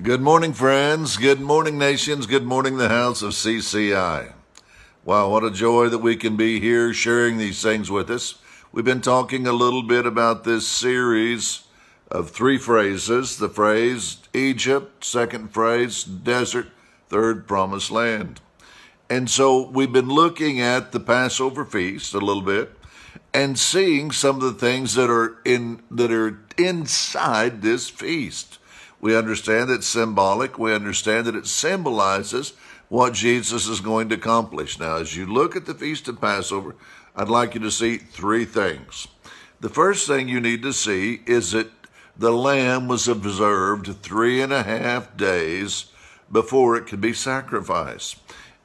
Good morning, friends. Good morning, nations. Good morning, the house of CCI. Wow, what a joy that we can be here sharing these things with us. We've been talking a little bit about this series of three phrases. The phrase Egypt, second phrase desert, third promised land. And so we've been looking at the Passover feast a little bit and seeing some of the things that are inside this feast. We understand it's symbolic. We understand that it symbolizes what Jesus is going to accomplish. Now, as you look at the Feast of Passover, I'd like you to see three things. The first thing you need to see is that the lamb was observed 3.5 days before it could be sacrificed.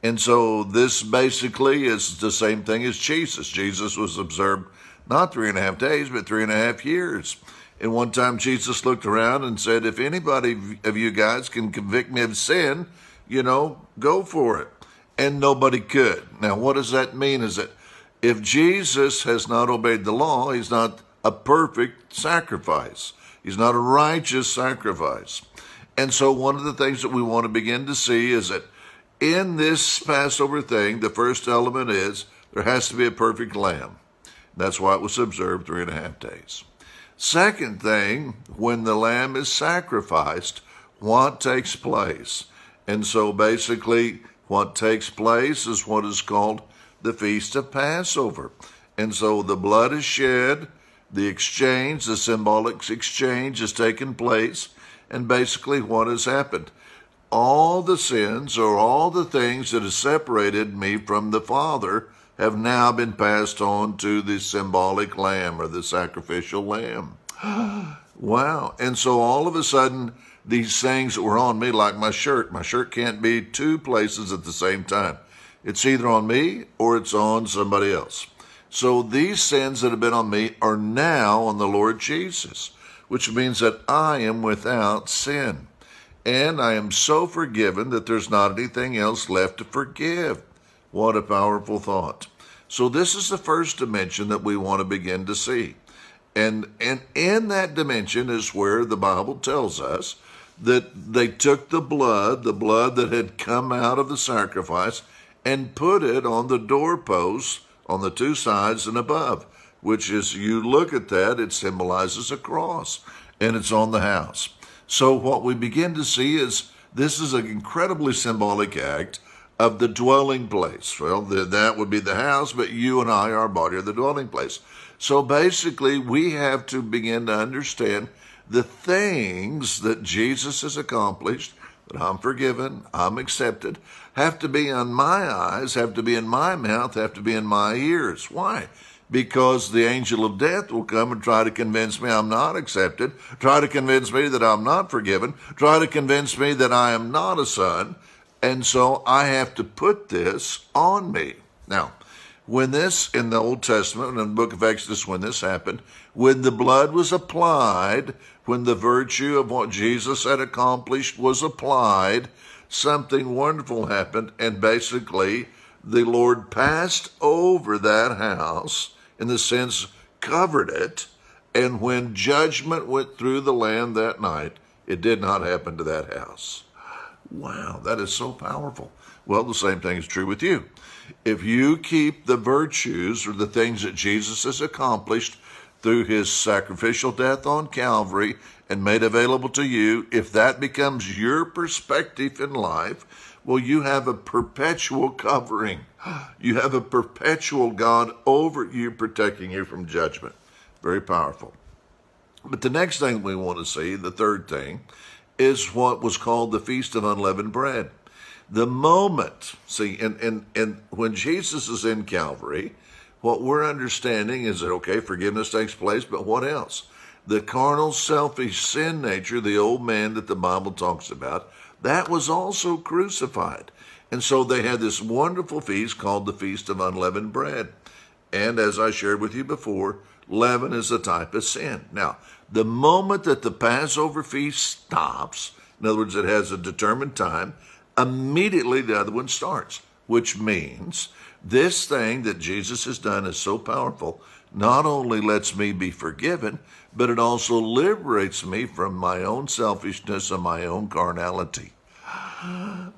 And so this basically is the same thing as Jesus. Jesus was observed not 3.5 days, but 3.5 years. And one time Jesus looked around and said, if anybody of you guys can convict me of sin, go for it. And nobody could. Now, what does that mean? Is that if Jesus has not obeyed the law, he's not a perfect sacrifice. He's not a righteous sacrifice. And so one of the things that we want to begin to see is that in this Passover thing, the first element is there has to be a perfect lamb. That's why it was observed 3.5 days. Second thing, when the lamb is sacrificed, what takes place? And so basically what takes place is what is called the Feast of Passover. And so the blood is shed, the exchange, the symbolic exchange has taken place, and basically what has happened? All the sins or all the things that have separated me from the Father have now been passed on to the symbolic lamb or the sacrificial lamb. Wow. And so all of a sudden, these things that were on me, like my shirt can't be two places at the same time. It's either on me or it's on somebody else. So these sins that have been on me are now on the Lord Jesus, which means that I am without sin. And I am so forgiven that there's not anything else left to forgive. What a powerful thought. So this is the first dimension that we want to begin to see. And in that dimension is where the Bible tells us that they took the blood that had come out of the sacrifice, and put it on the doorposts on the two sides and above, which is, you look at that, it symbolizes a cross, and it's on the house. So what we begin to see is this is an incredibly symbolic act of the dwelling place. Well, that would be the house, but you and I, our body, are the dwelling place. So basically, we have to begin to understand the things that Jesus has accomplished, that I'm forgiven, I'm accepted, have to be on my eyes, have to be in my mouth, have to be in my ears. Why? Because the angel of death will come and try to convince me I'm not accepted, try to convince me that I'm not forgiven, try to convince me that I am not a son. And so I have to put this on me. Now, when this, in the Old Testament, in the book of Exodus, when this happened, when the blood was applied, when the virtue of what Jesus had accomplished was applied, something wonderful happened, and basically the Lord passed over that house, in the sense covered it, and when judgment went through the land that night, it did not happen to that house. Wow, that is so powerful. Well, the same thing is true with you. If you keep the virtues or the things that Jesus has accomplished through his sacrificial death on Calvary and made available to you, if that becomes your perspective in life, well, you have a perpetual covering. You have a perpetual God over you, protecting you from judgment. Very powerful. But the next thing we want to see, the third thing, is what was called the Feast of Unleavened Bread. The moment, see, and when Jesus is in Calvary, what we're understanding is that, okay, forgiveness takes place, but what else? The carnal, selfish sin nature, the old man that the Bible talks about, that was also crucified. And so they had this wonderful feast called the Feast of Unleavened Bread. And as I shared with you before, leaven is a type of sin. Now, the moment that the Passover feast stops, in other words, it has a determined time, immediately the other one starts, which means this thing that Jesus has done is so powerful, not only lets me be forgiven, but it also liberates me from my own selfishness and my own carnality.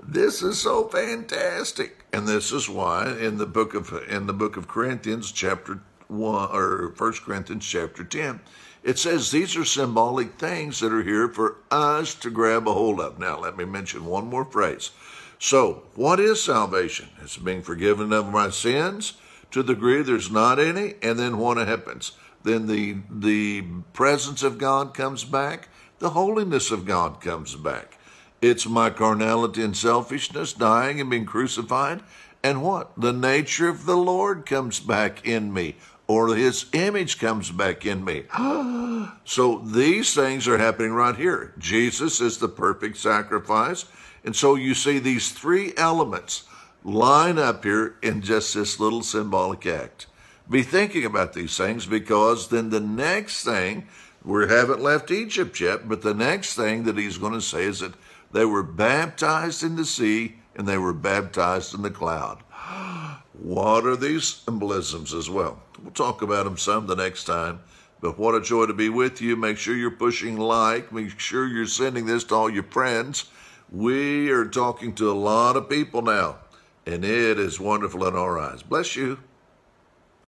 This is so fantastic. And this is why in the book of Corinthians chapter 1, or 1 Corinthians chapter 10, it says these are symbolic things that are here for us to grab a hold of. Now, let me mention one more phrase. So, what is salvation? It's being forgiven of my sins to the degree there's not any. And then what happens? Then the presence of God comes back. The holiness of God comes back. It's my carnality and selfishness dying and being crucified. And what? The nature of the Lord comes back in me, or his image comes back in me. So these things are happening right here. Jesus is the perfect sacrifice. And so you see these three elements line up here in just this little symbolic act. Be thinking about these things, because then the next thing, we haven't left Egypt yet, but the next thing that he's going to say is that they were baptized in the sea and they were baptized in the cloud. What are these symbolisms as well? We'll talk about them some the next time. But what a joy to be with you. Make sure you're pushing like. Make sure you're sending this to all your friends. We are talking to a lot of people now, and it is wonderful in our eyes. Bless you.